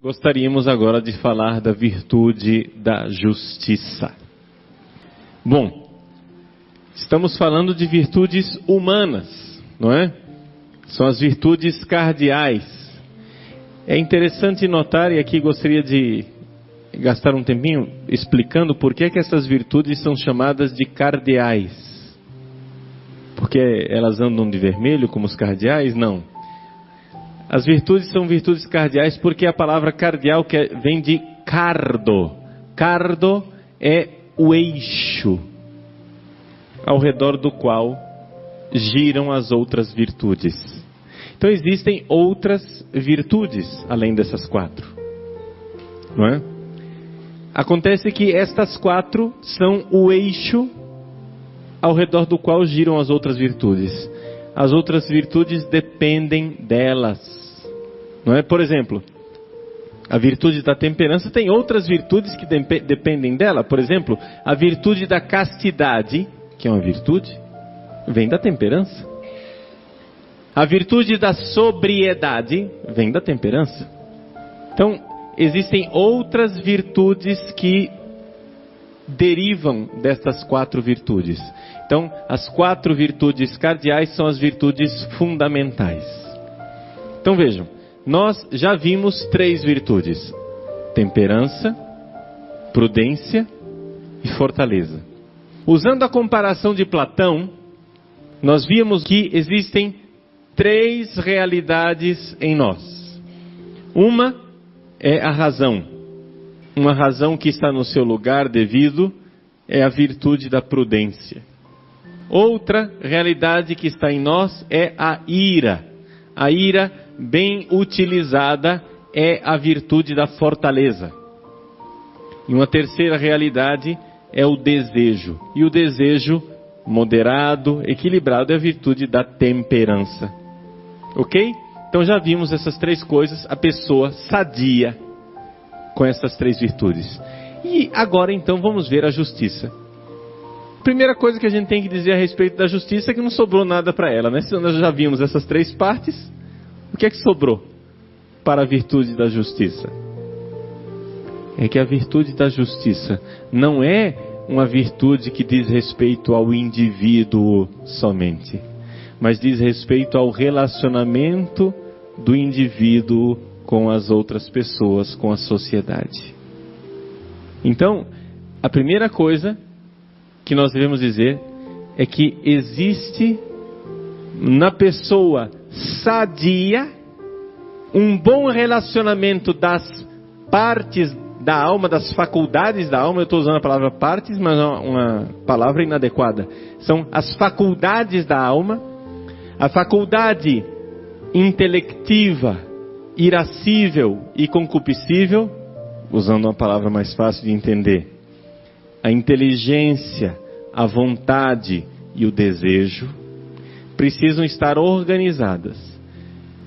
Gostaríamos agora de falar da virtude da justiça. Bom, estamos falando de virtudes humanas, não é? São as virtudes cardeais. É interessante notar, e aqui gostaria de gastar um tempinho explicando por que essas virtudes são chamadas de cardeais. Porque elas andam de vermelho como os cardeais? Não. As virtudes são virtudes cardeais porque a palavra cardeal vem de cardo. Cardo é o eixo ao redor do qual giram as outras virtudes. Então existem outras virtudes além dessas quatro, não é? Acontece que estas quatro são o eixo ao redor do qual giram as outras virtudes. As outras virtudes dependem delas, não é? Por exemplo, a virtude da temperança tem outras virtudes que dependem dela. Por exemplo, a virtude da castidade, que é uma virtude, vem da temperança. A virtude da sobriedade vem da temperança. Então, existem outras virtudes que derivam destas quatro virtudes. Então, as quatro virtudes cardeais são as virtudes fundamentais. Então vejam, nós já vimos três virtudes: temperança, prudência e fortaleza. Usando a comparação de Platão, nós vimos que existem três realidades em nós. Uma é a razão. Uma razão que está no seu lugar devido é a virtude da prudência. Outra realidade que está em nós é a ira. A ira, bem utilizada, é a virtude da fortaleza. E uma terceira realidade é o desejo. E o desejo moderado, equilibrado, é a virtude da temperança. Ok? Então já vimos essas três coisas, a pessoa sadia com essas três virtudes. E agora então vamos ver a justiça. Primeira coisa que a gente tem que dizer a respeito da justiça é que não sobrou nada para ela, né? Se nós já vimos essas três partes, o que é que sobrou para a virtude da justiça? É que a virtude da justiça não é uma virtude que diz respeito ao indivíduo somente, mas diz respeito ao relacionamento do indivíduo com as outras pessoas, com a sociedade. Então, a primeira coisa que nós devemos dizer é que existe na pessoa sadia um bom relacionamento das partes da alma, das faculdades da alma. Eu estou usando a palavra partes, mas é uma palavra inadequada. São as faculdades da alma, a faculdade intelectiva, irascível e concupiscível, usando uma palavra mais fácil de entender, a inteligência, a vontade e o desejo precisam estar organizadas.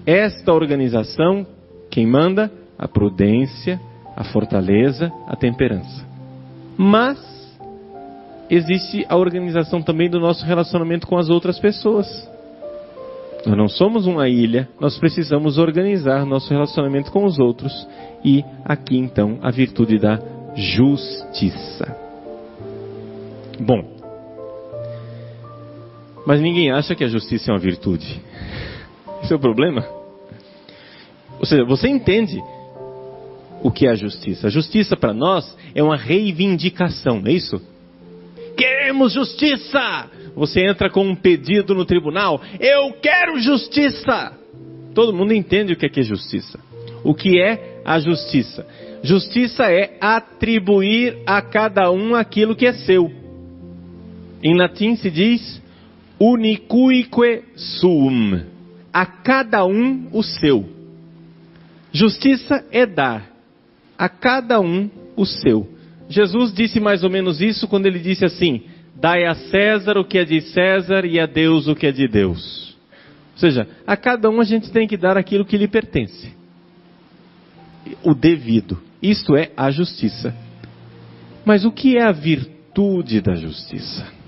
Esta organização, quem manda? A prudência, a fortaleza, a temperança. Mas existe a organização também do nosso relacionamento com as outras pessoas. Nós não somos uma ilha, nós precisamos organizar nosso relacionamento com os outros. E aqui então a virtude da justiça. Bom, mas ninguém acha que a justiça é uma virtude. Esse é o problema. Ou seja, você entende o que é a justiça. A justiça para nós é uma reivindicação, não é isso? Queremos justiça! Você entra com um pedido no tribunal, eu quero justiça! Todo mundo entende o que é justiça. O que é a justiça? Justiça é atribuir a cada um aquilo que é seu. Em latim se diz unicuique suum. A cada um o seu. Justiça é dar a cada um o seu. Jesus disse mais ou menos isso quando ele disse assim: dai a César o que é de César e a Deus o que é de Deus. Ou seja, a cada um a gente tem que dar aquilo que lhe pertence. O devido. Isto é a justiça. Mas o que é a virtude da justiça?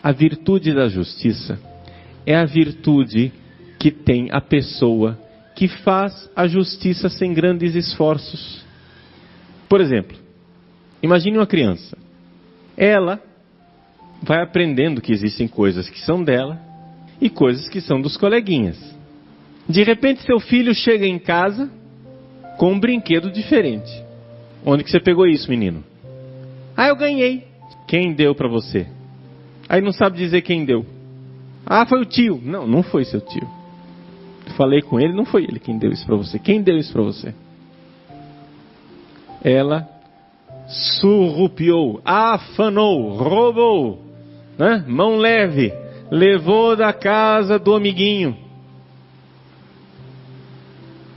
A virtude da justiça é a virtude que tem a pessoa que faz a justiça sem grandes esforços. Por exemplo, imagine uma criança. Ela vai aprendendo que existem coisas que são dela e coisas que são dos coleguinhas. De repente seu filho chega em casa com um brinquedo diferente. Onde que você pegou isso, menino? Ah, eu ganhei. Quem deu para você? Aí não sabe dizer quem deu. Ah, foi o tio. Não, não foi seu tio. Falei com ele, não foi ele quem deu isso para você. Quem deu isso para você? Ela surrupiou, afanou, roubou, né? Mão leve, levou da casa do amiguinho.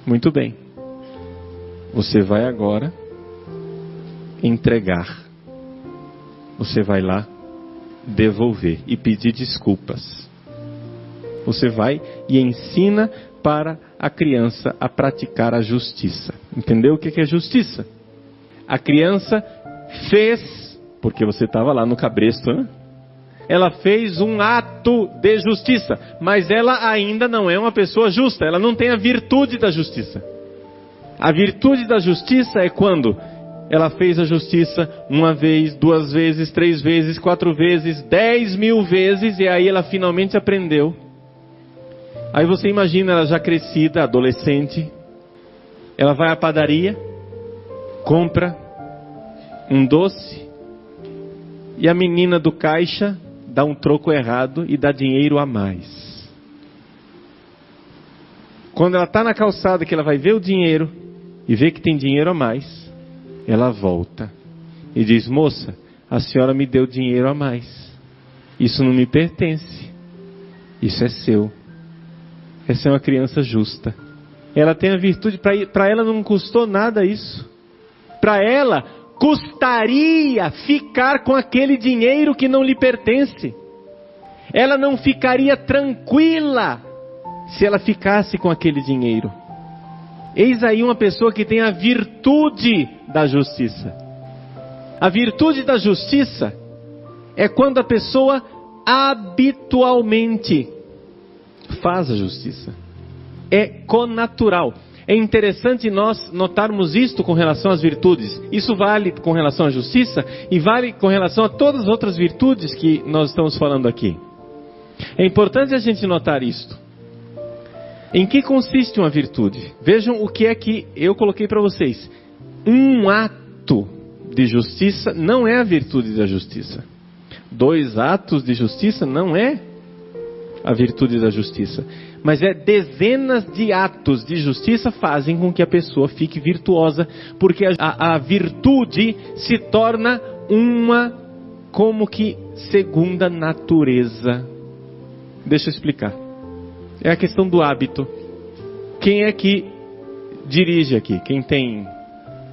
Muito bem. Você vai agora entregar. Você vai lá devolver e pedir desculpas. Você vai e ensina para a criança a praticar a justiça. Entendeu o que é justiça? A criança fez, porque você estava lá no cabresto, né? Ela fez um ato de justiça, mas ela ainda não é uma pessoa justa, ela não tem a virtude da justiça. A virtude da justiça é quando ela fez a justiça 1 vez, 2 vezes, 3 vezes, 4 vezes, 10.000 vezes, e aí ela finalmente aprendeu. Aí você imagina ela já crescida, adolescente, ela vai à padaria, compra um doce, e a menina do caixa dá um troco errado e dá dinheiro a mais. Quando ela está na calçada que ela vai ver o dinheiro e vê que tem dinheiro a mais, ela volta e diz: moça, a senhora me deu dinheiro a mais. Isso não me pertence. Isso é seu. Essa é uma criança justa. Ela tem a virtude, para ela não custou nada isso. Para ela custaria ficar com aquele dinheiro que não lhe pertence. Ela não ficaria tranquila se ela ficasse com aquele dinheiro. Eis aí uma pessoa que tem a virtude da justiça. A virtude da justiça é quando a pessoa habitualmente faz a justiça. É connatural. É interessante nós notarmos isto com relação às virtudes. Isso vale com relação à justiça e vale com relação a todas as outras virtudes que nós estamos falando aqui. É importante a gente notar isto. Em que consiste uma virtude? Vejam o que é que eu coloquei para vocês. Um ato de justiça não é a virtude da justiça. 2 atos de justiça não é a virtude da justiça. Mas dezenas de atos de justiça fazem com que a pessoa fique virtuosa, porque a virtude se torna uma como que segunda natureza. Deixa eu explicar. É a questão do hábito. Quem é que dirige aqui? Quem tem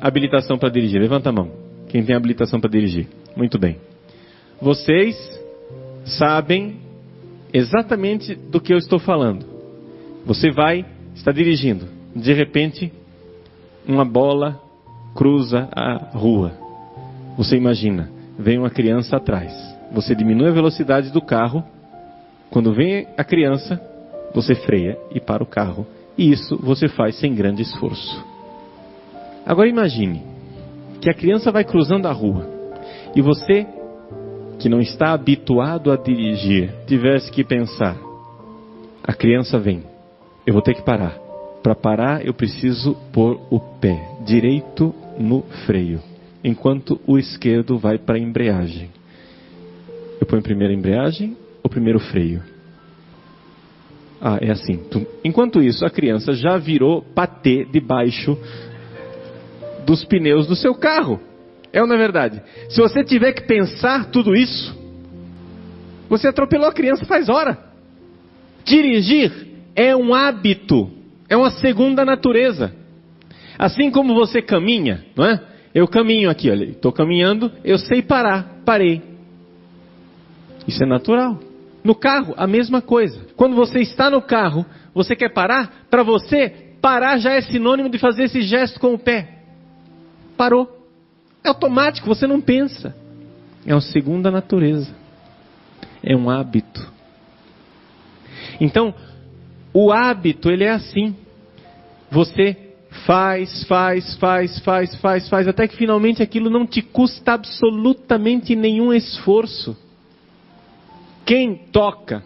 habilitação para dirigir? Levanta a mão. Quem tem habilitação para dirigir? Muito bem. Vocês sabem exatamente do que eu estou falando. Você está dirigindo. De repente, uma bola cruza a rua. Você imagina, vem uma criança atrás. Você diminui a velocidade do carro. Quando vem a criança, você freia e para o carro. E isso você faz sem grande esforço. Agora imagine que a criança vai cruzando a rua. E você, que não está habituado a dirigir, tivesse que pensar: a criança vem, eu vou ter que parar. Para parar eu preciso pôr o pé direito no freio, enquanto o esquerdo vai para a embreagem. Eu ponho primeiro a embreagem ou primeiro o freio? Ah, é assim. Enquanto isso, a criança já virou patê debaixo dos pneus do seu carro. É ou não é verdade? Se você tiver que pensar tudo isso, você atropelou a criança faz hora. Dirigir é um hábito, é uma segunda natureza. Assim como você caminha, não é? Eu caminho aqui, olha, estou caminhando, eu sei parar, parei. Isso é natural. No carro, a mesma coisa. Quando você está no carro, você quer parar? Para você, parar já é sinônimo de fazer esse gesto com o pé. Parou. É automático, você não pensa. É uma segunda natureza. É um hábito. Então, o hábito, ele é assim. Você faz, até que finalmente aquilo não te custa absolutamente nenhum esforço. Quem toca,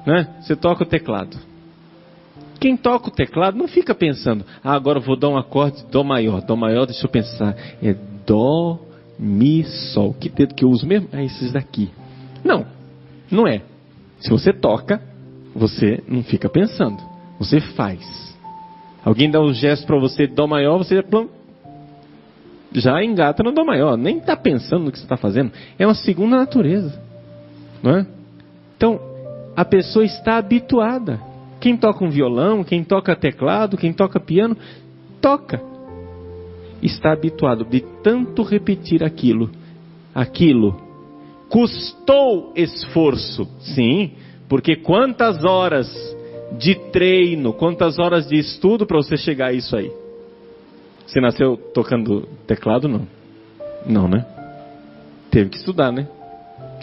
né? Você toca o teclado. Quem toca o teclado não fica pensando, agora eu vou dar um acorde Dó maior, deixa eu pensar, é Dó, Mi, Sol. Que dedo que eu uso mesmo? É esses daqui. Não é. Se você toca, você não fica pensando, você faz. Alguém dá um gesto para você, Dó maior, você já engata no Dó maior, nem está pensando no que você está fazendo. É uma segunda natureza, não é? Então, a pessoa está habituada. Quem toca um violão, quem toca teclado, quem toca piano, toca. Está habituado de tanto repetir aquilo. Aquilo custou esforço, sim, porque quantas horas de treino, quantas horas de estudo para você chegar a isso aí? Você nasceu tocando teclado? Não. Não, né? Teve que estudar, né?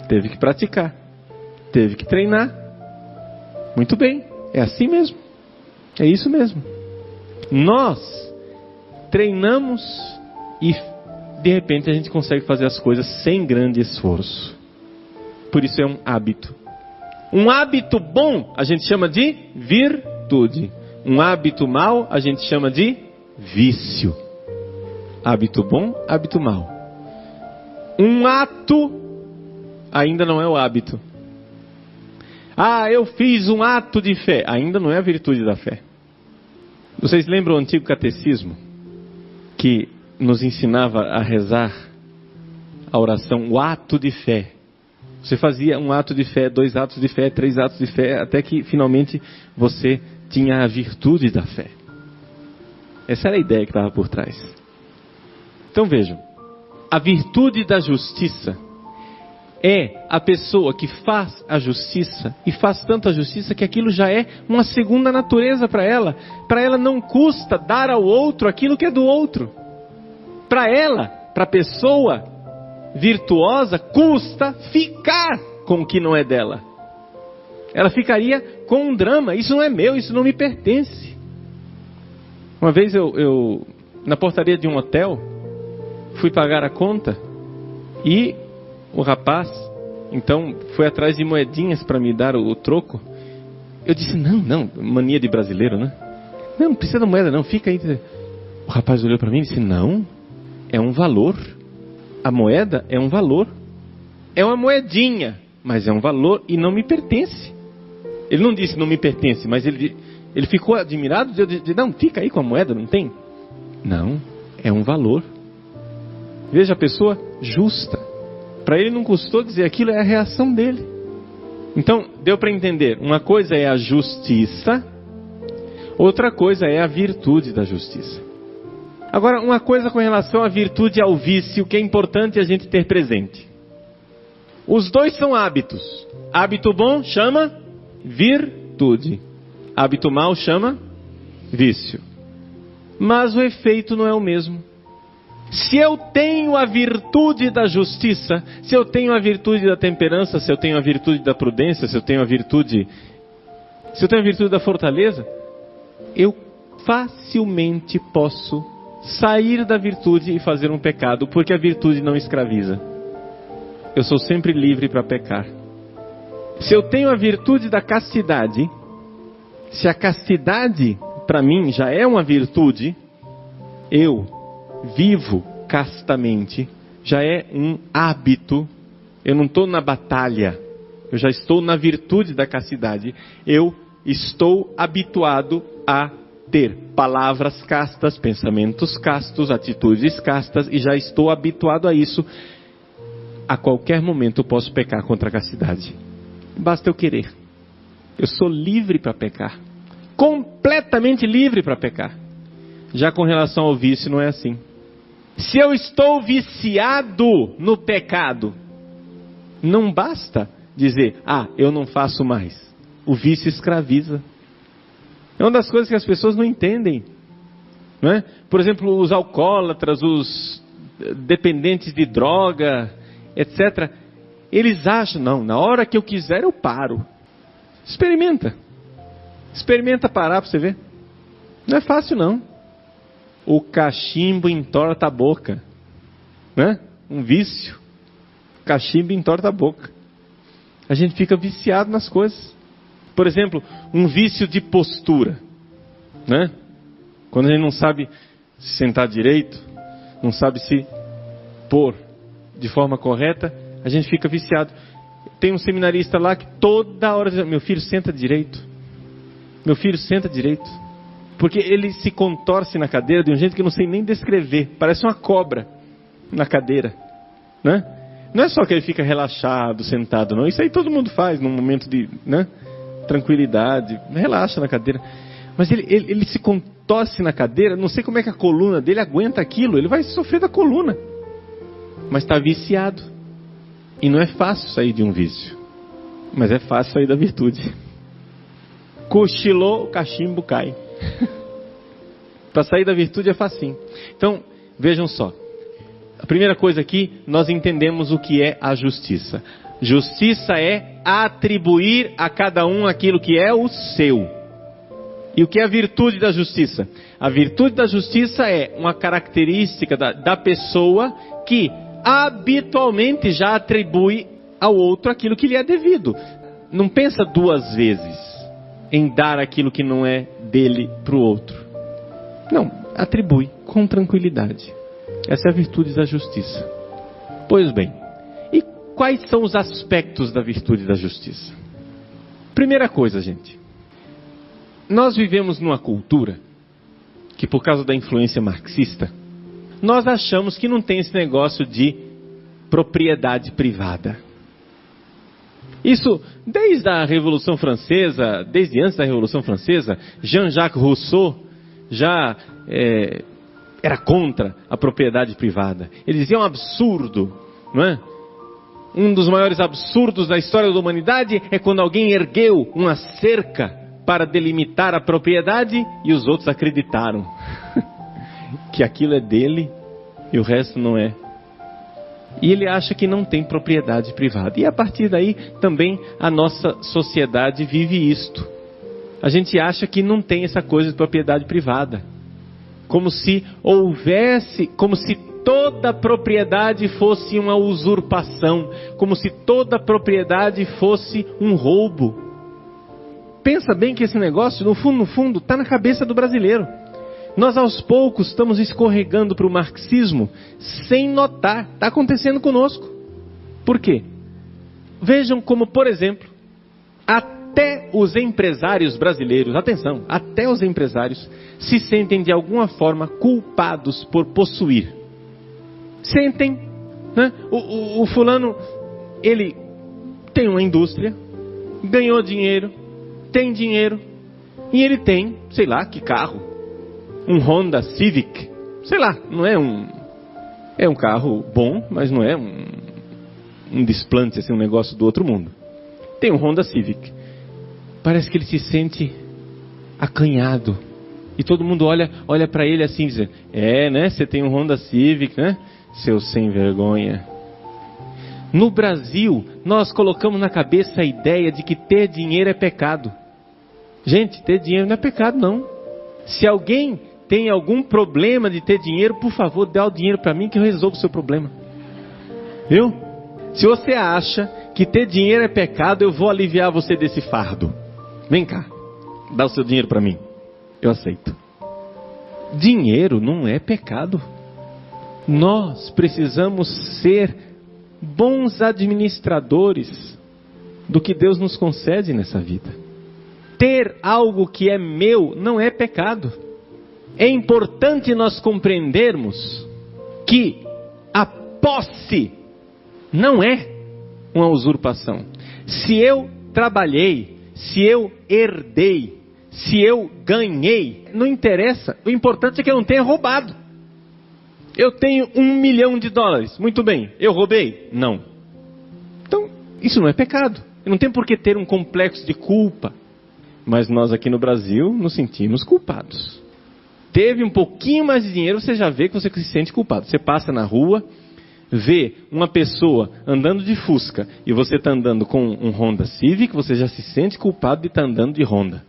Teve que praticar. Teve que treinar. Muito bem. É assim mesmo. É isso mesmo. Nós treinamos e de repente a gente consegue fazer as coisas sem grande esforço. Por isso é um hábito. Um hábito bom a gente chama de virtude. Um hábito mau a gente chama de vício. Hábito bom, hábito mau. Um ato ainda não é o hábito. Eu fiz um ato de fé. Ainda não é a virtude da fé. Vocês lembram o antigo catecismo? Que nos ensinava a rezar a oração, o ato de fé. Você fazia um ato de fé, 2 atos de fé, 3 atos de fé, até que finalmente você tinha a virtude da fé. Essa era a ideia que estava por trás. Então vejam, a virtude da justiça é a pessoa que faz a justiça, e faz tanto a justiça que aquilo já é uma segunda natureza para ela. Para ela não custa dar ao outro aquilo que é do outro. Para ela, para a pessoa virtuosa, custa ficar com o que não é dela. Ela ficaria com um drama, isso não é meu, isso não me pertence. Uma vez eu na portaria de um hotel, fui pagar a conta e o rapaz, então, foi atrás de moedinhas para me dar o troco. Eu disse, não, mania de brasileiro, né? Não precisa da moeda não, fica aí. O rapaz olhou para mim e disse, não, é um valor. A moeda é um valor. É uma moedinha, mas é um valor e não me pertence. Ele não disse não me pertence, mas ele ficou admirado de não, fica aí com a moeda, não tem? Não, é um valor. Veja a pessoa justa. Para ele não custou dizer aquilo, é a reação dele. Então, deu para entender. Uma coisa é a justiça, outra coisa é a virtude da justiça. Agora, uma coisa com relação à virtude e ao vício, que é importante a gente ter presente. Os dois são hábitos. Hábito bom chama virtude. Hábito mau chama vício. Mas o efeito não é o mesmo. Se eu tenho a virtude da justiça, se eu tenho a virtude da temperança, se eu tenho a virtude da prudência, se eu tenho a virtude da fortaleza, eu facilmente posso sair da virtude e fazer um pecado, porque a virtude não escraviza. Eu sou sempre livre para pecar. Se eu tenho a virtude da castidade, se a castidade para mim já é uma virtude, eu vivo castamente, já é um hábito. Eu não estou na batalha, eu já estou na virtude da castidade. Eu estou habituado a ter palavras castas, pensamentos castos, atitudes castas, e já estou habituado a isso. A qualquer momento eu posso pecar contra a castidade. Basta eu querer. Eu sou livre para pecar. Completamente livre para pecar. Já com relação ao vício não é assim. Se eu estou viciado no pecado, não basta dizer, eu não faço mais. O vício escraviza. É uma das coisas que as pessoas não entendem. Não é? Por exemplo, os alcoólatras, os dependentes de droga, etc. Eles acham, não, na hora que eu quiser eu paro. Experimenta. Experimenta parar para você ver. Não é fácil, não. O cachimbo entorta a boca, né? Um vício. O cachimbo entorta a boca. A gente fica viciado nas coisas. Por exemplo, um vício de postura, né? Quando a gente não sabe se sentar direito, não sabe se pôr de forma correta, a gente fica viciado. Tem um seminarista lá que toda hora diz: meu filho, senta direito. Meu filho, senta direito. Porque ele se contorce na cadeira de um jeito que eu não sei nem descrever. Parece uma cobra na cadeira, né? Não é só que ele fica relaxado, sentado, não. Isso aí todo mundo faz num momento de, né, tranquilidade. Relaxa na cadeira. Mas ele se contorce na cadeira. Não sei como é que a coluna dele aguenta aquilo. Ele vai sofrer da coluna. Mas está viciado. E não é fácil sair de um vício. Mas é fácil sair da virtude. Cochilou, o cachimbo cai. Para sair da virtude é facinho. Então, vejam só. A primeira coisa aqui, nós entendemos o que é a justiça. Justiça é atribuir a cada um aquilo que é o seu. E o que é a virtude da justiça? A virtude da justiça é uma característica da pessoa que habitualmente já atribui ao outro aquilo que lhe é devido. Não pensa duas vezes em dar aquilo que não é dele para o outro. Não, atribui com tranquilidade. Essa é a virtude da justiça. Pois bem, e quais são os aspectos da virtude da justiça? Primeira coisa, gente. Nós vivemos numa cultura que, por causa da influência marxista, nós achamos que não tem esse negócio de propriedade privada. Isso, desde a Revolução Francesa, desde antes da Revolução Francesa, Jean-Jacques Rousseau já era contra a propriedade privada. Ele dizia: é um absurdo, não é? Um dos maiores absurdos da história da humanidade é quando alguém ergueu uma cerca para delimitar a propriedade e os outros acreditaram que aquilo é dele e o resto não é. E ele acha que não tem propriedade privada. E a partir daí também a nossa sociedade vive isto. A gente acha que não tem essa coisa de propriedade privada. Como se houvesse, como se toda propriedade fosse uma usurpação. Como se toda propriedade fosse um roubo. Pensa bem que esse negócio, no fundo, está na cabeça do brasileiro. Nós aos poucos estamos escorregando para o marxismo sem notar. Está acontecendo conosco. Por quê? Vejam como, por exemplo, até os empresários brasileiros, atenção, até os empresários se sentem de alguma forma culpados por possuir. Sentem, né? O fulano, ele tem uma indústria, ganhou dinheiro, tem dinheiro, e ele tem, sei lá, que carro. Um Honda Civic, sei lá, não é um carro bom, mas não é um desplante, assim, um negócio do outro mundo. Tem um Honda Civic. Parece que ele se sente acanhado. E todo mundo olha para ele assim, dizendo: né, você tem um Honda Civic, né, seu sem vergonha. No Brasil, nós colocamos na cabeça a ideia de que ter dinheiro é pecado. Gente, ter dinheiro não é pecado, não. Se alguém tem algum problema de ter dinheiro, por favor, dá o dinheiro para mim que eu resolvo o seu problema. Viu? Se você acha que ter dinheiro é pecado, eu vou aliviar você desse fardo. Vem cá, dá o seu dinheiro para mim. Eu aceito. Dinheiro não é pecado. Nós precisamos ser bons administradores do que Deus nos concede nessa vida. Ter algo que é meu não é pecado. É importante nós compreendermos que a posse não é uma usurpação. Se eu trabalhei, se eu herdei, se eu ganhei, não interessa. O importante é que eu não tenha roubado. Eu tenho $1 milhão. Muito bem, eu roubei? Não. Então, isso não é pecado. Eu não tenho por que ter um complexo de culpa. Mas nós aqui no Brasil nos sentimos culpados. Teve um pouquinho mais de dinheiro, você já vê que você se sente culpado. Você passa na rua, vê uma pessoa andando de Fusca e você está andando com um Honda Civic, você já se sente culpado de estar andando de Honda.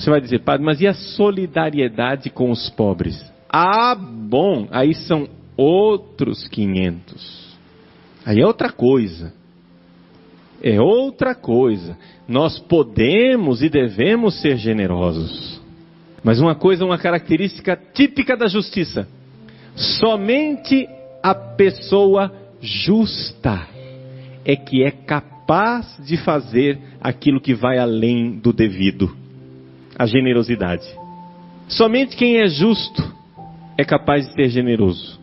Você vai dizer, padre, mas e a solidariedade com os pobres? Ah, bom, aí são outros 500. Aí é outra coisa. É outra coisa. Nós podemos e devemos ser generosos. Mas uma coisa, uma característica típica da justiça. Somente a pessoa justa é que é capaz de fazer aquilo que vai além do devido. A generosidade. Somente quem é justo é capaz de ser generoso.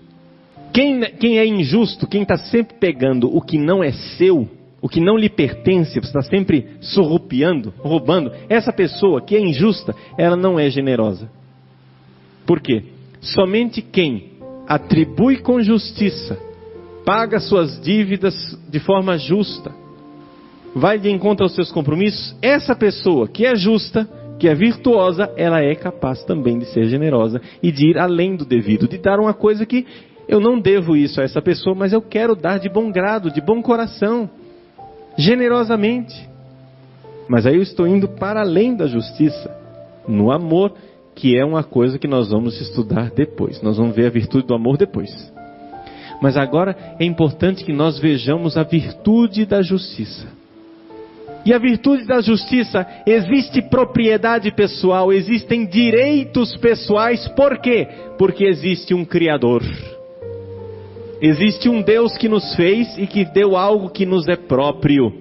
Quem é injusto, quem está sempre pegando o que não é seu, o que não lhe pertence, você está sempre surrupiando, roubando, essa pessoa que é injusta, ela não é generosa. Por quê? Somente quem atribui com justiça, paga suas dívidas de forma justa, vai de encontro aos seus compromissos, essa pessoa que é justa, que é virtuosa, ela é capaz também de ser generosa e de ir além do devido, de dar uma coisa que eu não devo isso a essa pessoa, mas eu quero dar de bom grado, de bom coração, generosamente. Mas aí eu estou indo para além da justiça, no amor, que é uma coisa que nós vamos estudar depois. Nós vamos ver a virtude do amor depois. Mas agora é importante que nós vejamos a virtude da justiça. E a virtude da justiça, existe propriedade pessoal, existem direitos pessoais. Por quê? Porque existe um Criador. Existe um Deus que nos fez e que deu algo que nos é próprio.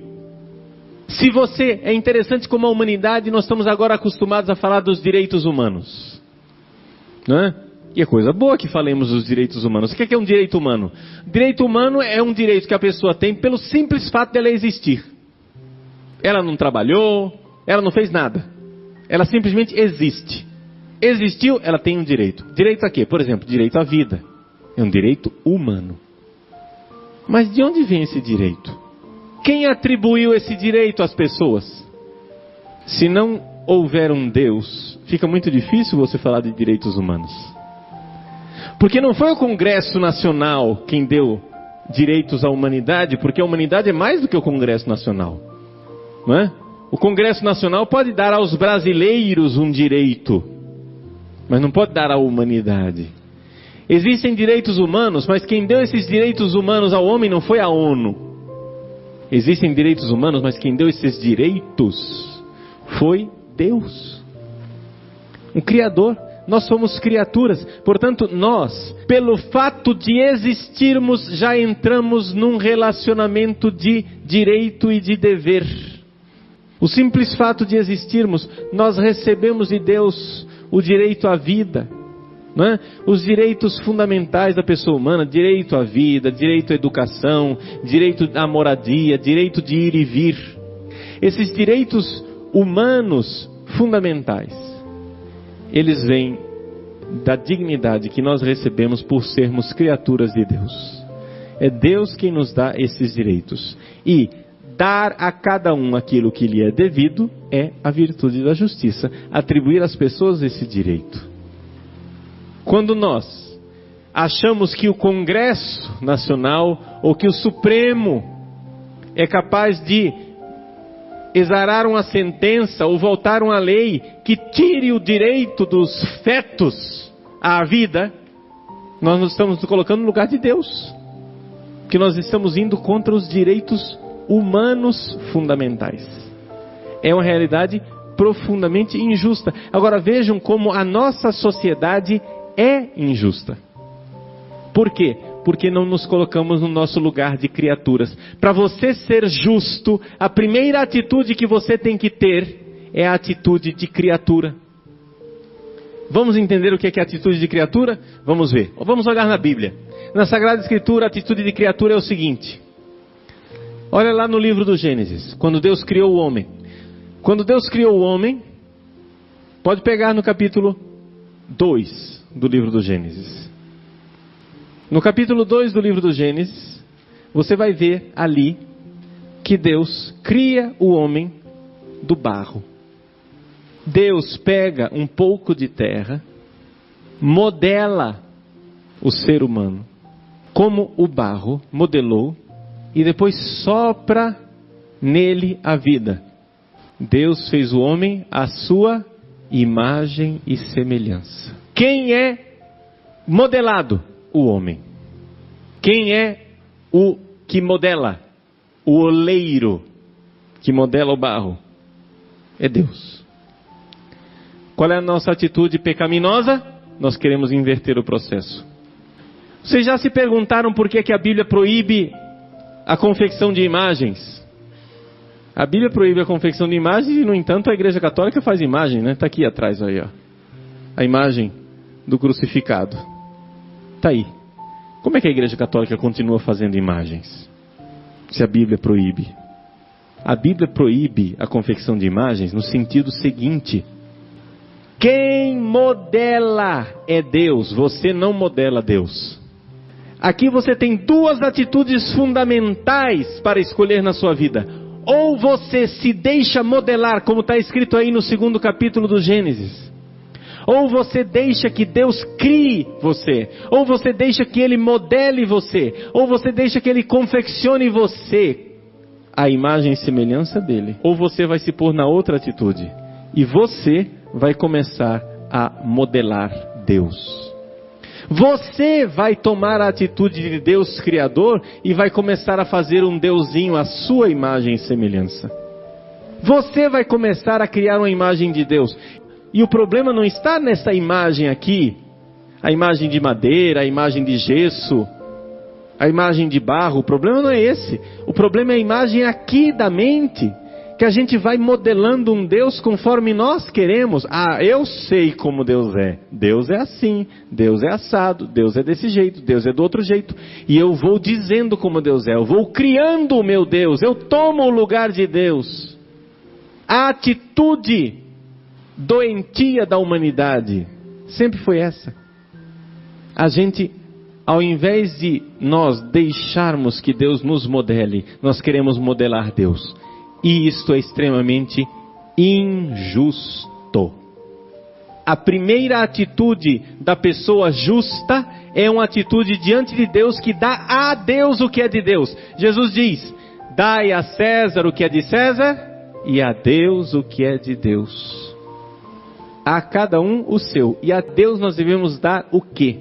Se você, é interessante como a humanidade, nós estamos agora acostumados a falar dos direitos humanos. Né? E é coisa boa que falemos dos direitos humanos. O que é um direito humano? Direito humano é um direito que a pessoa tem pelo simples fato dela existir. Ela não trabalhou, ela não fez nada. Ela simplesmente existe. Existiu, ela tem um direito. Direito a quê? Por exemplo, direito à vida. É um direito humano. Mas de onde vem esse direito? Quem atribuiu esse direito às pessoas? Se não houver um Deus, fica muito difícil você falar de direitos humanos. Porque não foi o Congresso Nacional quem deu direitos à humanidade, porque a humanidade é mais do que o Congresso Nacional. Não é? O Congresso Nacional pode dar aos brasileiros um direito, mas não pode dar à humanidade. Existem direitos humanos, mas quem deu esses direitos humanos ao homem não foi a ONU. Existem direitos humanos, mas quem deu esses direitos foi Deus. Um Criador. Nós somos criaturas. Portanto, nós, pelo fato de existirmos, já entramos num relacionamento de direito e de dever. O simples fato de existirmos, nós recebemos de Deus o direito à vida. Não é? Os direitos fundamentais da pessoa humana, direito à vida, direito à educação, direito à moradia, direito de ir e vir. Esses direitos humanos fundamentais, eles vêm da dignidade que nós recebemos por sermos criaturas de Deus. É Deus quem nos dá esses direitos. E dar a cada um aquilo que lhe é devido é a virtude da justiça. Atribuir às pessoas esse direito. Quando nós achamos que o Congresso Nacional ou que o Supremo é capaz de exarar uma sentença ou voltar uma lei que tire o direito dos fetos à vida, nós nos estamos colocando no lugar de Deus. Porque nós estamos indo contra os direitos humanos fundamentais. É uma realidade profundamente injusta. Agora vejam como a nossa sociedade é injusta. Por quê? Porque não nos colocamos no nosso lugar de criaturas. Para você ser justo, a primeira atitude que você tem que ter é a atitude de criatura. Vamos entender o que é a atitude de criatura? Vamos ver. Vamos olhar na Bíblia. Na Sagrada Escritura, a atitude de criatura é o seguinte. Olha lá no livro do Gênesis, quando Deus criou o homem. Quando Deus criou o homem, pode pegar no capítulo 2 do livro do Gênesis. No capítulo 2 do livro do Gênesis, você vai ver ali que Deus cria o homem do barro. Deus pega um pouco de terra, modela o ser humano como o barro modelou e depois sopra nele a vida. Deus fez o homem à sua imagem e semelhança. Quem é modelado? O homem. Quem é o que modela? O oleiro que modela o barro? É Deus. Qual é a nossa atitude pecaminosa? Nós queremos inverter o processo. Vocês já se perguntaram por que a Bíblia proíbe a confecção de imagens? A Bíblia proíbe a confecção de imagens e, no entanto, a Igreja Católica faz imagem, né? Está aqui atrás, aí, ó. A imagem do crucificado. Está aí. Como é que a Igreja Católica continua fazendo imagens? Se a Bíblia proíbe. A Bíblia proíbe a confecção de imagens no sentido seguinte: quem modela é Deus, você não modela Deus. Aqui você tem duas atitudes fundamentais para escolher na sua vida. Ou você se deixa modelar, como está escrito aí no 2º capítulo do Gênesis. Ou você deixa que Deus crie você. Ou você deixa que Ele modele você. Ou você deixa que Ele confeccione você a imagem e semelhança dEle. Ou você vai se pôr na outra atitude. E você vai começar a modelar Deus. Você vai tomar a atitude de Deus Criador e vai começar a fazer um Deusinho à sua imagem e semelhança. Você vai começar a criar uma imagem de Deus. E o problema não está nessa imagem aqui, a imagem de madeira, a imagem de gesso, a imagem de barro. O problema não é esse. O problema é a imagem aqui da mente, que a gente vai modelando um Deus conforme nós queremos. Ah, eu sei como Deus é. Deus é assim, Deus é assado, Deus é desse jeito, Deus é do outro jeito. E eu vou dizendo como Deus é, eu vou criando o meu Deus, eu tomo o lugar de Deus. A atitude doentia da humanidade sempre foi essa. A gente, ao invés de nós deixarmos que Deus nos modele, nós queremos modelar Deus. E isto é extremamente injusto. A primeira atitude da pessoa justa é uma atitude diante de Deus que dá a Deus o que é de Deus. Jesus diz: dai a César o que é de César e a Deus o que é de Deus. A cada um o seu. E a Deus nós devemos dar o quê?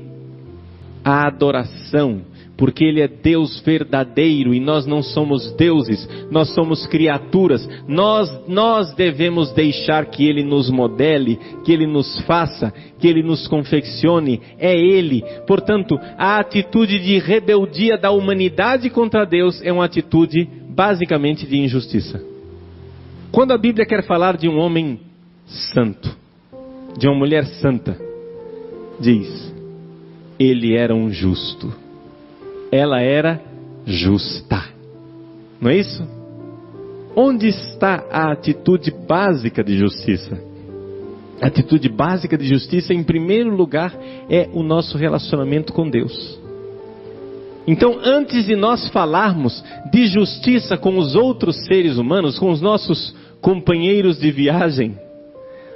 A adoração. Porque Ele é Deus verdadeiro e nós não somos deuses, nós somos criaturas. Nós devemos deixar que Ele nos modele, que Ele nos faça, que Ele nos confeccione. É Ele. Portanto, a atitude de rebeldia da humanidade contra Deus é uma atitude basicamente de injustiça. Quando a Bíblia quer falar de um homem santo, de uma mulher santa, diz: ele era um justo. Ela era justa. Não é isso? Onde está a atitude básica de justiça? A atitude básica de justiça, em primeiro lugar, é o nosso relacionamento com Deus. Então, antes de nós falarmos de justiça com os outros seres humanos, com os nossos companheiros de viagem,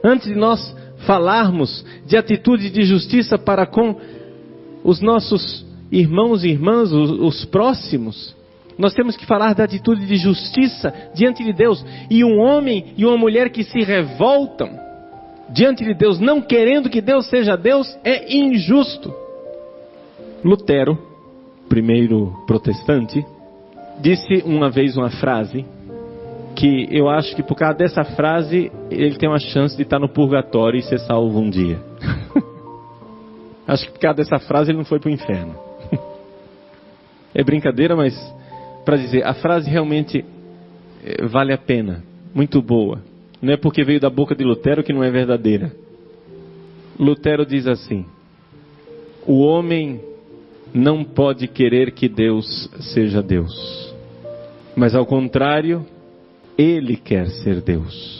antes de nós falarmos de atitude de justiça para com os nossos irmãos e irmãs, os próximos, nós temos que falar da atitude de justiça diante de Deus. E um homem e uma mulher que se revoltam diante de Deus, não querendo que Deus seja Deus, é injusto. Lutero, primeiro protestante, disse uma vez uma frase que eu acho que por causa dessa frase ele tem uma chance de estar no purgatório e ser salvo um dia. Acho que por causa dessa frase ele não foi para o inferno. É brincadeira, mas para dizer, a frase realmente vale a pena, muito boa. Não é porque veio da boca de Lutero que não é verdadeira. Lutero diz assim: o homem não pode querer que Deus seja Deus, mas ao contrário, ele quer ser Deus.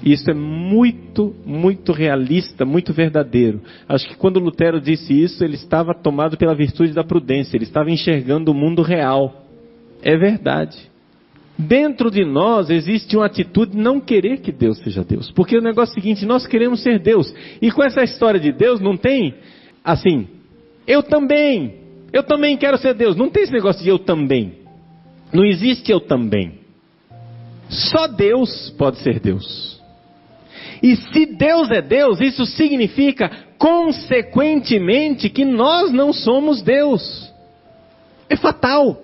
Isso é muito, muito realista, muito verdadeiro. Acho que quando Lutero disse isso, ele estava tomado pela virtude da prudência. Ele estava enxergando o mundo real. É verdade. Dentro de nós existe uma atitude de não querer que Deus seja Deus. Porque o negócio é o seguinte, nós queremos ser Deus. E com essa história de Deus não tem assim, eu também quero ser Deus. Não tem esse negócio de eu também. Não existe eu também. Só Deus pode ser Deus. E se Deus é Deus, isso significa, consequentemente, que nós não somos Deus. É fatal.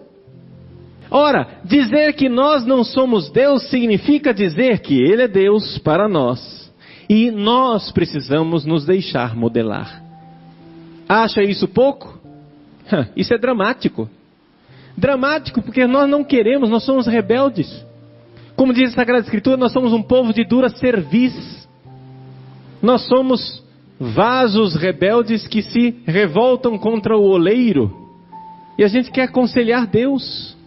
Ora, dizer que nós não somos Deus significa dizer que Ele é Deus para nós. E nós precisamos nos deixar modelar. Acha isso pouco? Isso é dramático. Dramático porque nós não queremos, nós somos rebeldes. Como diz a Sagrada Escritura, nós somos um povo de dura cerviz. Nós somos vasos rebeldes que se revoltam contra o oleiro. E a gente quer aconselhar Deus.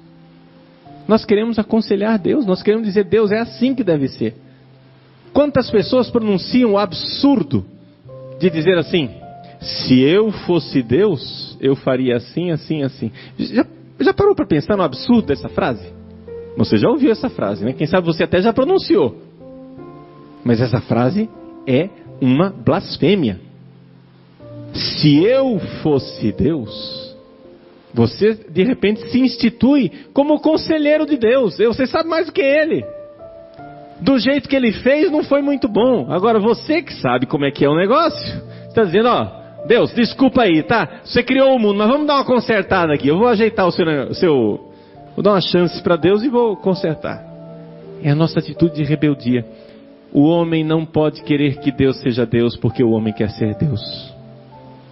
Nós queremos aconselhar Deus, nós queremos dizer, Deus, é assim que deve ser. Quantas pessoas pronunciam o absurdo de dizer assim, se eu fosse Deus, eu faria assim, assim, assim. Já parou para pensar no absurdo dessa frase? Você já ouviu essa frase, né? Quem sabe você até já pronunciou. Mas essa frase é uma blasfêmia. Se eu fosse Deus... Você, de repente, se institui como conselheiro de Deus. Você sabe mais do que Ele. Do jeito que Ele fez, não foi muito bom. Agora, você que sabe como é que é o negócio, está dizendo, Deus, desculpa aí, tá? Você criou o mundo, mas vamos dar uma consertada aqui. Eu vou ajeitar vou dar uma chance para Deus e vou consertar. É a nossa atitude de rebeldia. O homem não pode querer que Deus seja Deus, porque o homem quer ser Deus.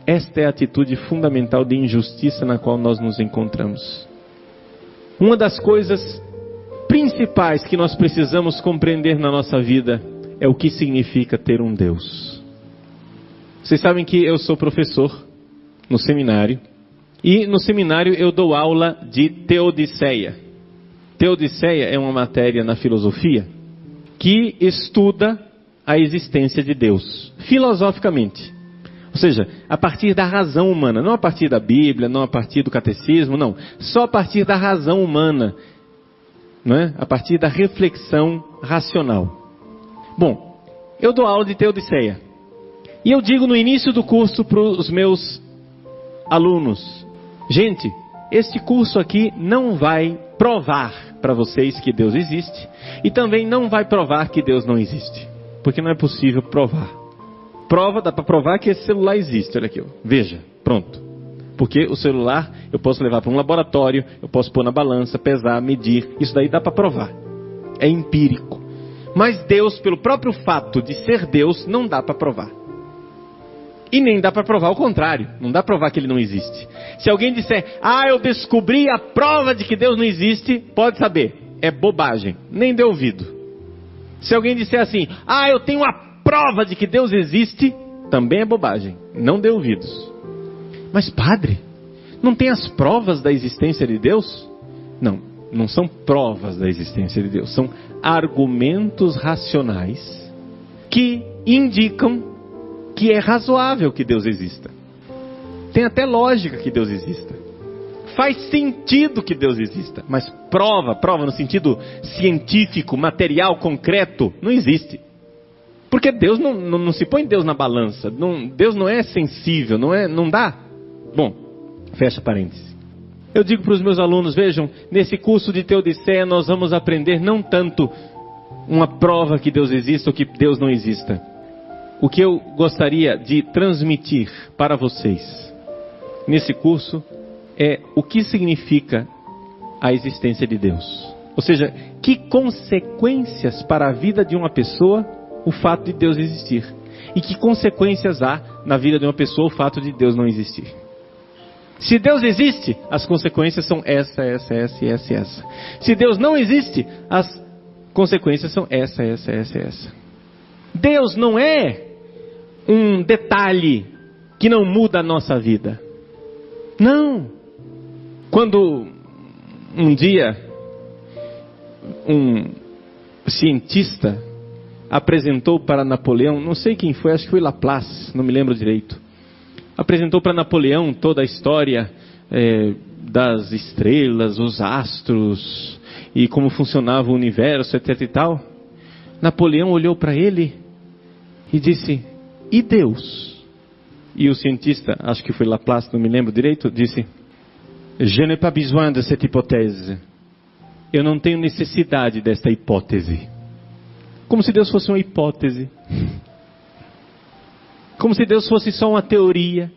Esta é a atitude fundamental de injustiça na qual nós nos encontramos. Uma das coisas principais que nós precisamos compreender na nossa vida é o que significa ter um Deus. Vocês sabem que eu sou professor no seminário. E no seminário eu dou aula de Teodiceia. Teodiceia é uma matéria na filosofia que estuda a existência de Deus, filosoficamente. Ou seja, a partir da razão humana, não a partir da Bíblia, não a partir do catecismo, não. Só a partir da razão humana, não é? A partir da reflexão racional. Bom, eu dou aula de Teodiceia. E eu digo no início do curso para os meus alunos, gente, este curso aqui não vai provar para vocês que Deus existe, e também não vai provar que Deus não existe, porque não é possível provar. Dá para provar que esse celular existe, olha aqui, ó. Veja, pronto. Porque o celular eu posso levar para um laboratório, eu posso pôr na balança, pesar, medir, isso daí dá para provar. É empírico. Mas Deus, pelo próprio fato de ser Deus, não dá para provar. E nem dá para provar o contrário, não dá para provar que Ele não existe. Se alguém disser, eu descobri a prova de que Deus não existe, pode saber, é bobagem, nem dê ouvido. Se alguém disser assim, eu tenho a prova de que Deus existe, também é bobagem, não dê ouvidos. Mas padre, não tem as provas da existência de Deus? Não são provas da existência de Deus, são argumentos racionais que indicam que é razoável que Deus exista. Tem até lógica que Deus exista. Faz sentido que Deus exista, mas prova no sentido científico, material, concreto, não existe. Porque Deus não se põe Deus na balança. Deus não é sensível, não dá. Bom, fecha parênteses. Eu digo para os meus alunos, vejam, nesse curso de Teodiceia nós vamos aprender não tanto uma prova que Deus exista ou que Deus não exista. O que eu gostaria de transmitir para vocês nesse curso é o que significa a existência de Deus. Ou seja, que consequências para a vida de uma pessoa o fato de Deus existir. E que consequências há na vida de uma pessoa o fato de Deus não existir. Se Deus existe, as consequências são essa. Se Deus não existe, as consequências são essa. Deus não é um detalhe que não muda a nossa vida. Não. Quando um dia um cientista apresentou para Napoleão, não sei quem foi, acho que foi Laplace, não me lembro direito. Apresentou para Napoleão toda a história das estrelas, os astros, e como funcionava o universo, etc e tal. Napoleão olhou para ele e disse, e Deus? E o cientista, acho que foi Laplace, não me lembro direito, disse, je n'ai pas besoin de cette hypothèse. Eu não tenho necessidade desta hipótese. Como se Deus fosse uma hipótese. Como se Deus fosse só uma teoria.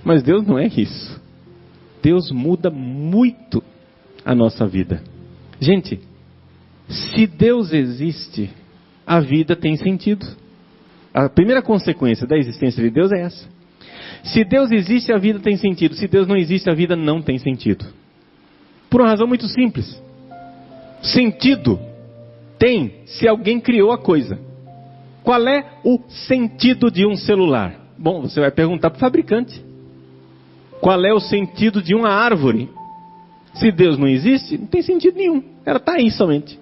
Mas Deus não é isso. Deus muda muito a nossa vida. Gente, se Deus existe, a vida tem sentido. A primeira consequência da existência de Deus é essa. Se Deus existe, a vida tem sentido. Se Deus não existe, a vida não tem sentido. Por uma razão muito simples. Sentido tem se alguém criou a coisa. Qual é o sentido de um celular? Bom, você vai perguntar para o fabricante. Qual é o sentido de uma árvore? Se Deus não existe, não tem sentido nenhum. Ela está aí somente.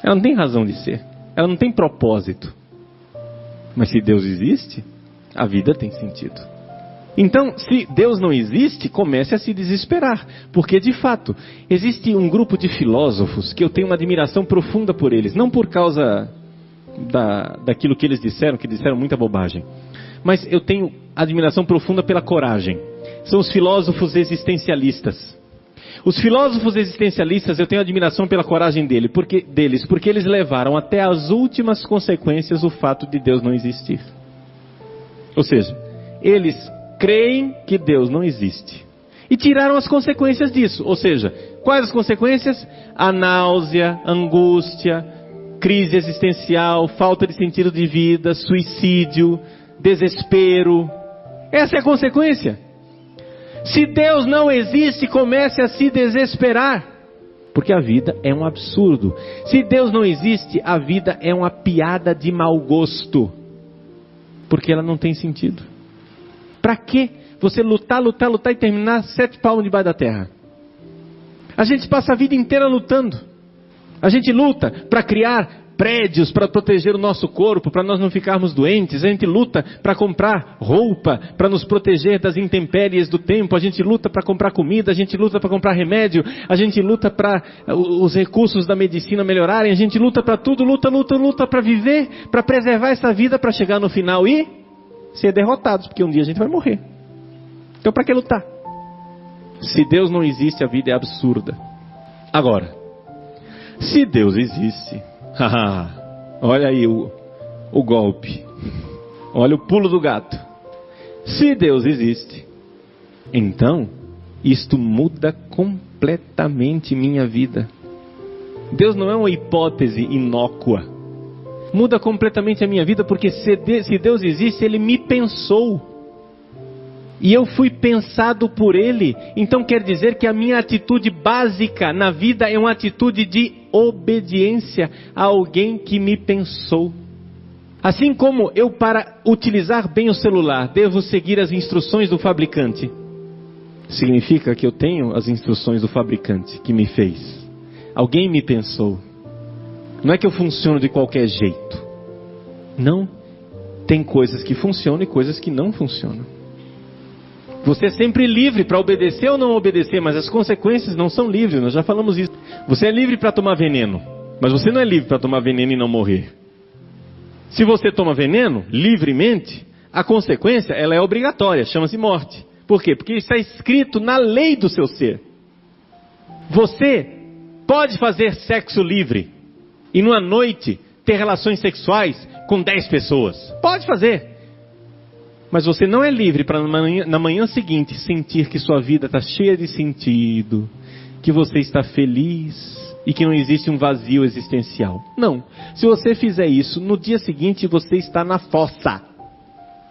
Ela não tem razão de ser. Ela não tem propósito. Mas se Deus existe, a vida tem sentido. Então, se Deus não existe, comece a se desesperar. Porque, de fato, existe um grupo de filósofos que eu tenho uma admiração profunda por eles. Não por causa daquilo que eles disseram, que disseram muita bobagem. Mas eu tenho admiração profunda pela coragem. São os filósofos existencialistas. Os filósofos existencialistas, eu tenho admiração pela coragem deles, porque eles levaram até as últimas consequências o fato de Deus não existir. Ou seja, eles creem que Deus não existe. E tiraram as consequências disso. Ou seja, quais as consequências? A náusea, angústia, crise existencial, falta de sentido de vida, suicídio, desespero. Essa é a consequência. Se Deus não existe, comece a se desesperar. Porque a vida é um absurdo. Se Deus não existe, a vida é uma piada de mau gosto. Porque ela não tem sentido. Para que você lutar e terminar 7 palmos debaixo da terra? A gente passa a vida inteira lutando. A gente luta para criar prédios para proteger o nosso corpo, para nós não ficarmos doentes. A gente luta para comprar roupa, para nos proteger das intempéries do tempo. A gente luta para comprar comida, a gente luta para comprar remédio, a gente luta para os recursos da medicina melhorarem, a gente luta para tudo, luta para viver, para preservar essa vida, para chegar no final e ser derrotados, porque um dia a gente vai morrer. Então para que lutar? Se Deus não existe, a vida é absurda. Agora, se Deus existe, olha aí o golpe. Olha o pulo do gato. Se Deus existe, então isto muda completamente minha vida. Deus não é uma hipótese inócua. Muda completamente a minha vida, porque se Deus existe, Ele me pensou. E eu fui pensado por Ele. Então quer dizer que a minha atitude básica na vida é uma atitude de obediência a alguém que me pensou. Assim como eu, para utilizar bem o celular, devo seguir as instruções do fabricante. Significa que eu tenho as instruções do fabricante que me fez. Alguém me pensou. Não é que eu funciono de qualquer jeito. Não. Tem coisas que funcionam e coisas que não funcionam. Você é sempre livre para obedecer ou não obedecer, mas as consequências não são livres, nós já falamos isso. Você é livre para tomar veneno, mas você não é livre para tomar veneno e não morrer. Se você toma veneno, livremente, a consequência ela é obrigatória, chama-se morte. Por quê? Porque está escrito na lei do seu ser. Você pode fazer sexo livre e numa noite ter relações sexuais com 10 pessoas. Pode fazer. Mas você não é livre para na manhã seguinte sentir que sua vida está cheia de sentido, que você está feliz e que não existe um vazio existencial. Não. Se você fizer isso, no dia seguinte você está na fossa.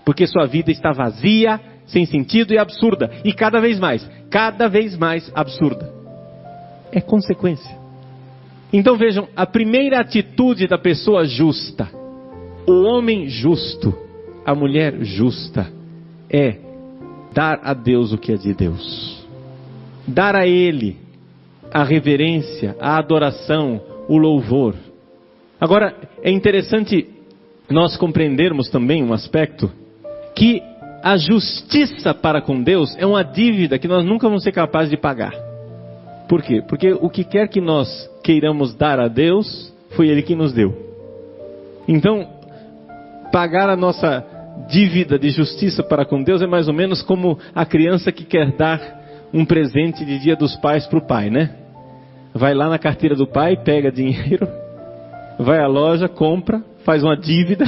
Porque sua vida está vazia, sem sentido e absurda. E cada vez mais absurda. É consequência. Então vejam, a primeira atitude da pessoa justa, o homem justo, a mulher justa, é dar a Deus o que é de Deus. Dar a Ele a reverência, a adoração, o louvor. Agora, é interessante nós compreendermos também um aspecto, que a justiça para com Deus é uma dívida que nós nunca vamos ser capazes de pagar. Por quê? Porque o que quer que nós queiramos dar a Deus, foi Ele que nos deu. Então, pagar a nossa dívida de justiça para com Deus é mais ou menos como a criança que quer dar um presente de Dia dos Pais para o pai, né? Vai lá na carteira do pai, pega dinheiro, vai à loja, compra, faz uma dívida.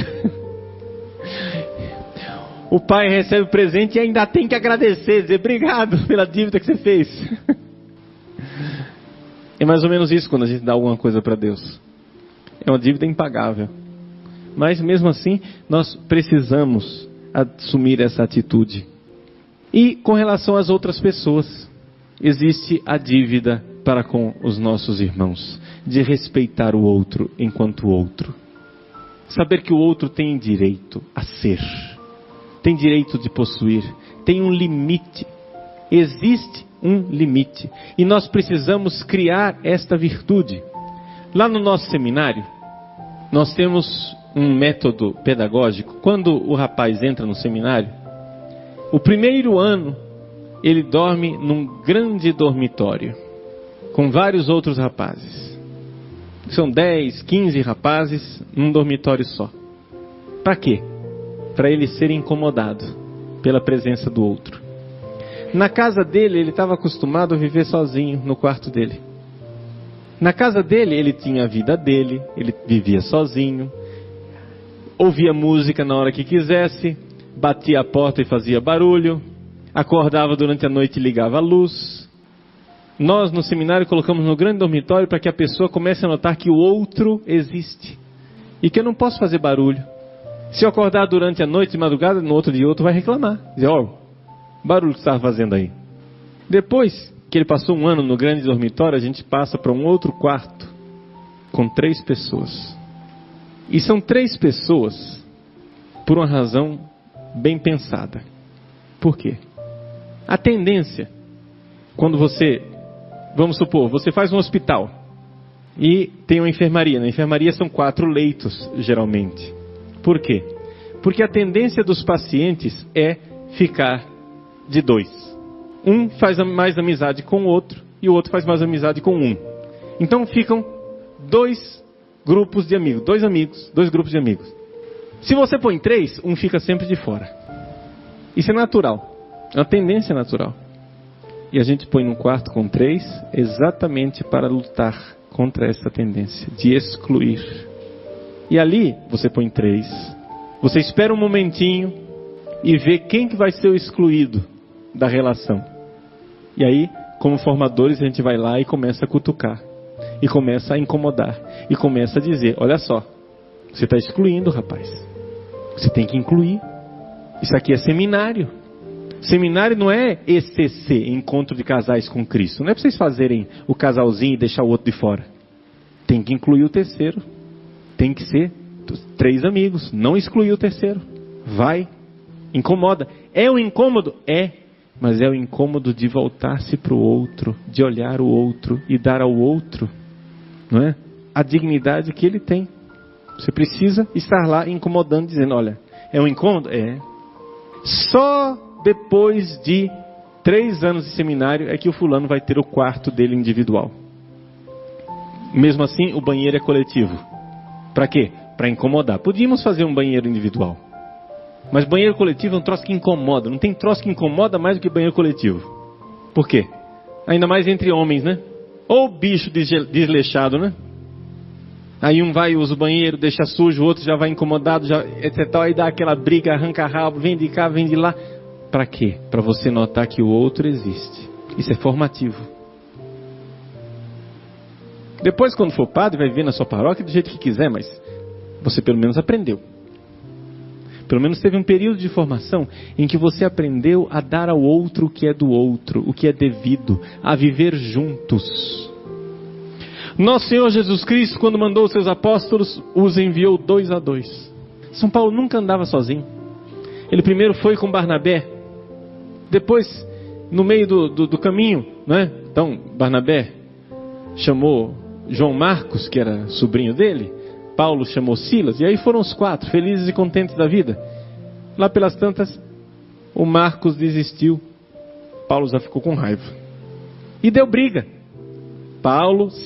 O pai recebe o presente e ainda tem que agradecer, dizer obrigado pela dívida que você fez. É mais ou menos isso quando a gente dá alguma coisa para Deus. É uma dívida impagável. Mas mesmo assim, nós precisamos assumir essa atitude. E com relação às outras pessoas, existe a dívida para com os nossos irmãos, de respeitar o outro enquanto outro. Saber que o outro tem direito a ser, tem direito de possuir, tem um limite. Existe um limite. E nós precisamos criar esta virtude. Lá no nosso seminário, nós temos um método pedagógico. Quando o rapaz entra no seminário, o primeiro ano, ele dorme num grande dormitório, com vários outros rapazes. São 10, 15 rapazes num dormitório só. Para quê? Para ele ser incomodado pela presença do outro. Na casa dele, ele estava acostumado a viver sozinho no quarto dele. Na casa dele, ele tinha a vida dele, ele vivia sozinho, ouvia música na hora que quisesse, batia a porta e fazia barulho, acordava durante a noite e ligava a luz. Nós no seminário colocamos no grande dormitório para que a pessoa comece a notar que o outro existe e que eu não posso fazer barulho. Se eu acordar durante a noite de madrugada, no outro dia outro vai reclamar, dizer, barulho que você estava fazendo aí. Depois que ele passou um ano no grande dormitório, a gente passa para um outro quarto com 3 pessoas. E são 3 pessoas por uma razão bem pensada. Por quê? A tendência, quando você, vamos supor, você faz um hospital e tem uma enfermaria. Na enfermaria são 4 leitos, geralmente. Por quê? Porque a tendência dos pacientes é ficar de 2. Um faz mais amizade com o outro e o outro faz mais amizade com um. Então ficam 2 grupos de amigos, 2 amigos, 2 grupos de amigos. Se você põe 3, um fica sempre de fora. Isso é natural, é uma tendência natural. E a gente põe num quarto com 3 exatamente para lutar contra essa tendência de excluir. E ali você põe 3, você espera um momentinho e vê quem que vai ser o excluído da relação. E aí, como formadores, a gente vai lá e começa a cutucar. E começa a incomodar. E começa a dizer, olha só, você está excluindo, rapaz. Você tem que incluir. Isso aqui é seminário. Seminário não é ECC, Encontro de Casais com Cristo. Não é para vocês fazerem o casalzinho e deixar o outro de fora. Tem que incluir o terceiro. Tem que ser 3 amigos. Não excluir o terceiro. Vai. Incomoda. É um incômodo? É. Mas é o incômodo de voltar-se para o outro, de olhar o outro e dar ao outro, não é? A dignidade que ele tem. Você precisa estar lá incomodando, dizendo, olha, é um incômodo? É. Só depois de 3 anos de seminário é que o fulano vai ter o quarto dele individual. Mesmo assim, o banheiro é coletivo. Para quê? Para incomodar. Podíamos fazer um banheiro individual. Mas banheiro coletivo é um troço que incomoda. Não tem troço que incomoda mais do que banheiro coletivo. Por quê? Ainda mais entre homens, né? Ou bicho desleixado, né? Aí um vai e usa o banheiro, deixa sujo, o outro já vai incomodado, já, etc. Aí dá aquela briga, arranca rabo, vem de cá, vem de lá. Para quê? Para você notar que o outro existe. Isso é formativo. Depois, quando for padre, vai viver na sua paróquia do jeito que quiser, mas você pelo menos aprendeu. Pelo menos teve um período de formação em que você aprendeu a dar ao outro o que é do outro, o que é devido, a viver juntos. Nosso Senhor Jesus Cristo, quando mandou os seus apóstolos, os enviou 2 a 2. São Paulo nunca andava sozinho. Ele primeiro foi com Barnabé, depois, no meio do caminho, não é? Então, Barnabé chamou João Marcos, que era sobrinho dele, Paulo chamou Silas, e aí foram os 4, felizes e contentes da vida. Lá pelas tantas, o Marcos desistiu, Paulo já ficou com raiva. E deu briga.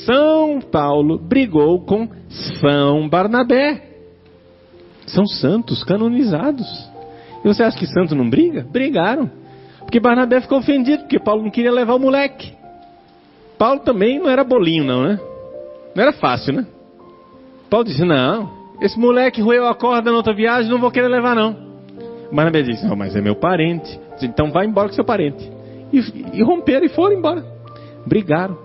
São Paulo, brigou com São Barnabé. São santos, canonizados. E você acha que santo não briga? Brigaram. Porque Barnabé ficou ofendido, porque Paulo não queria levar o moleque. Paulo também não era bolinho não, né? Não era fácil, né? Paulo disse, não, esse moleque roeu a corda na outra viagem, não vou querer levar não. Barnabé disse, não, mas é meu parente. Então vai embora com seu parente. E romperam e foram embora. Brigaram.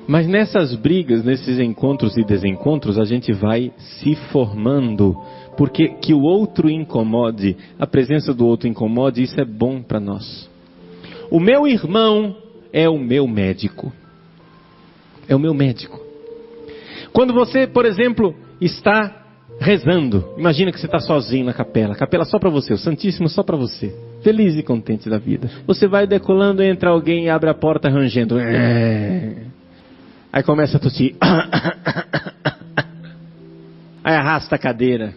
Mas nessas brigas, nesses encontros e desencontros, a gente vai se formando. Porque que o outro incomode, a presença do outro incomode, isso é bom para nós. O meu irmão é o meu médico. É o meu médico. Quando você, por exemplo, está rezando, imagina que você está sozinho na capela, a capela só para você, o Santíssimo só para você, feliz e contente da vida. Você vai decolando, entra alguém e abre a porta rangendo. Aí começa a tossir. Aí arrasta a cadeira.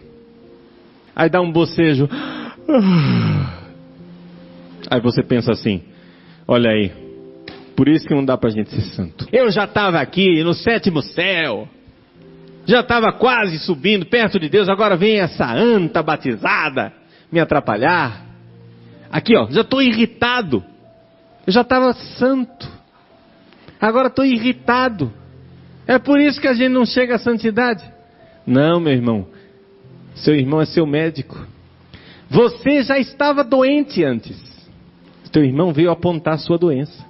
Aí dá um bocejo. Aí você pensa assim, olha aí, por isso que não dá pra gente ser santo. Eu já estava aqui no 7º céu. Já estava quase subindo perto de Deus, agora vem essa anta batizada me atrapalhar. Aqui ó, já estou irritado. Eu já estava santo. Agora estou irritado. É por isso que a gente não chega à santidade. Não, meu irmão. Seu irmão é seu médico. Você já estava doente antes. Teu irmão veio apontar a sua doença.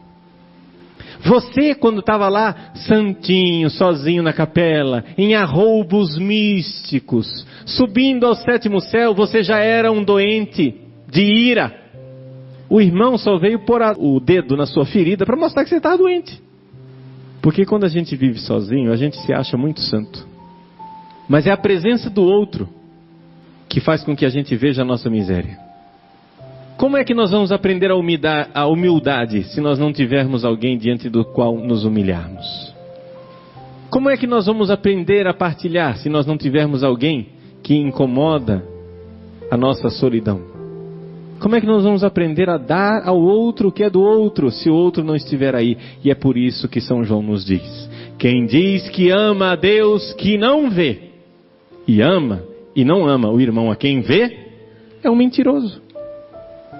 Você, quando estava lá, santinho, sozinho na capela, em arroubos místicos, subindo ao 7º céu, você já era um doente de ira. O irmão só veio pôr o dedo na sua ferida para mostrar que você estava doente. Porque quando a gente vive sozinho, a gente se acha muito santo. Mas é a presença do outro que faz com que a gente veja a nossa miséria. Como é que nós vamos aprender a humildade se nós não tivermos alguém diante do qual nos humilharmos? Como é que nós vamos aprender a partilhar se nós não tivermos alguém que incomoda a nossa solidão? Como é que nós vamos aprender a dar ao outro o que é do outro se o outro não estiver aí? E é por isso que São João nos diz: quem diz que ama a Deus que não vê, e ama e não ama o irmão a quem vê, é um mentiroso.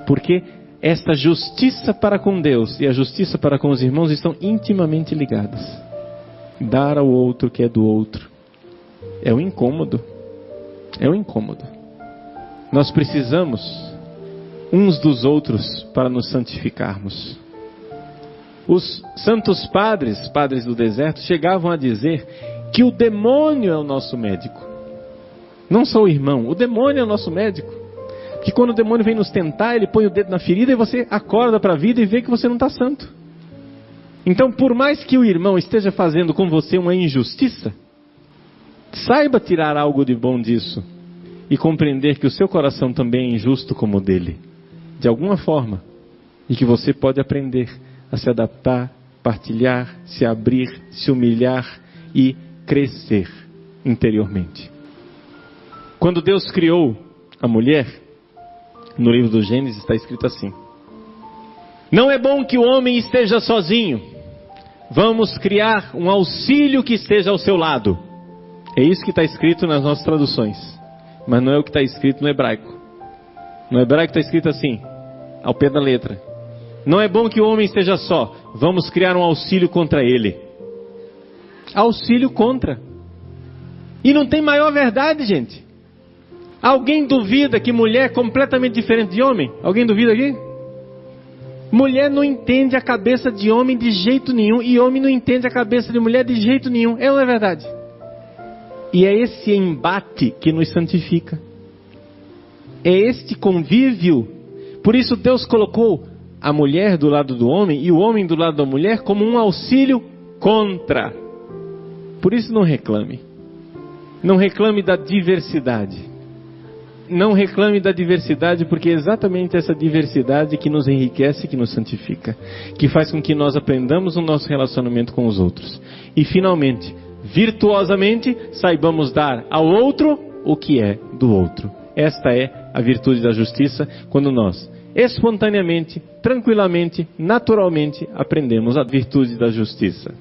Porque esta justiça para com Deus e a justiça para com os irmãos estão intimamente ligadas. Dar ao outro o que é do outro é um incômodo. É um incômodo. Nós precisamos uns dos outros para nos santificarmos. Os santos padres, padres do deserto, chegavam a dizer que o demônio é o nosso médico. Não só o irmão, o demônio é o nosso médico. Que quando o demônio vem nos tentar, ele põe o dedo na ferida e você acorda para a vida e vê que você não está santo. Então, por mais que o irmão esteja fazendo com você uma injustiça, saiba tirar algo de bom disso e compreender que o seu coração também é injusto como o dele, de alguma forma, e que você pode aprender a se adaptar, partilhar, se abrir, se humilhar e crescer interiormente. Quando Deus criou a mulher, no livro do Gênesis está escrito assim: não é bom que o homem esteja sozinho, vamos criar um auxílio que esteja ao seu lado. É isso que está escrito nas nossas traduções, mas não é o que está escrito no hebraico. No hebraico está escrito assim, ao pé da letra: não é bom que o homem esteja só, vamos criar um auxílio contra ele. Auxílio contra. E não tem maior verdade, gente. Alguém duvida que mulher é completamente diferente de homem? Alguém duvida aqui? Mulher não entende a cabeça de homem de jeito nenhum, e homem não entende a cabeça de mulher de jeito nenhum. É ou não é verdade? E é esse embate que nos santifica. É este convívio. Por isso Deus colocou a mulher do lado do homem e o homem do lado da mulher como um auxílio contra. Por isso não reclame. Não reclame da diversidade. Não reclame da diversidade, porque é exatamente essa diversidade que nos enriquece, que nos santifica, que faz com que nós aprendamos o nosso relacionamento com os outros. E finalmente, virtuosamente, saibamos dar ao outro o que é do outro. Esta é a virtude da justiça, quando nós, espontaneamente, tranquilamente, naturalmente, aprendemos a virtude da justiça.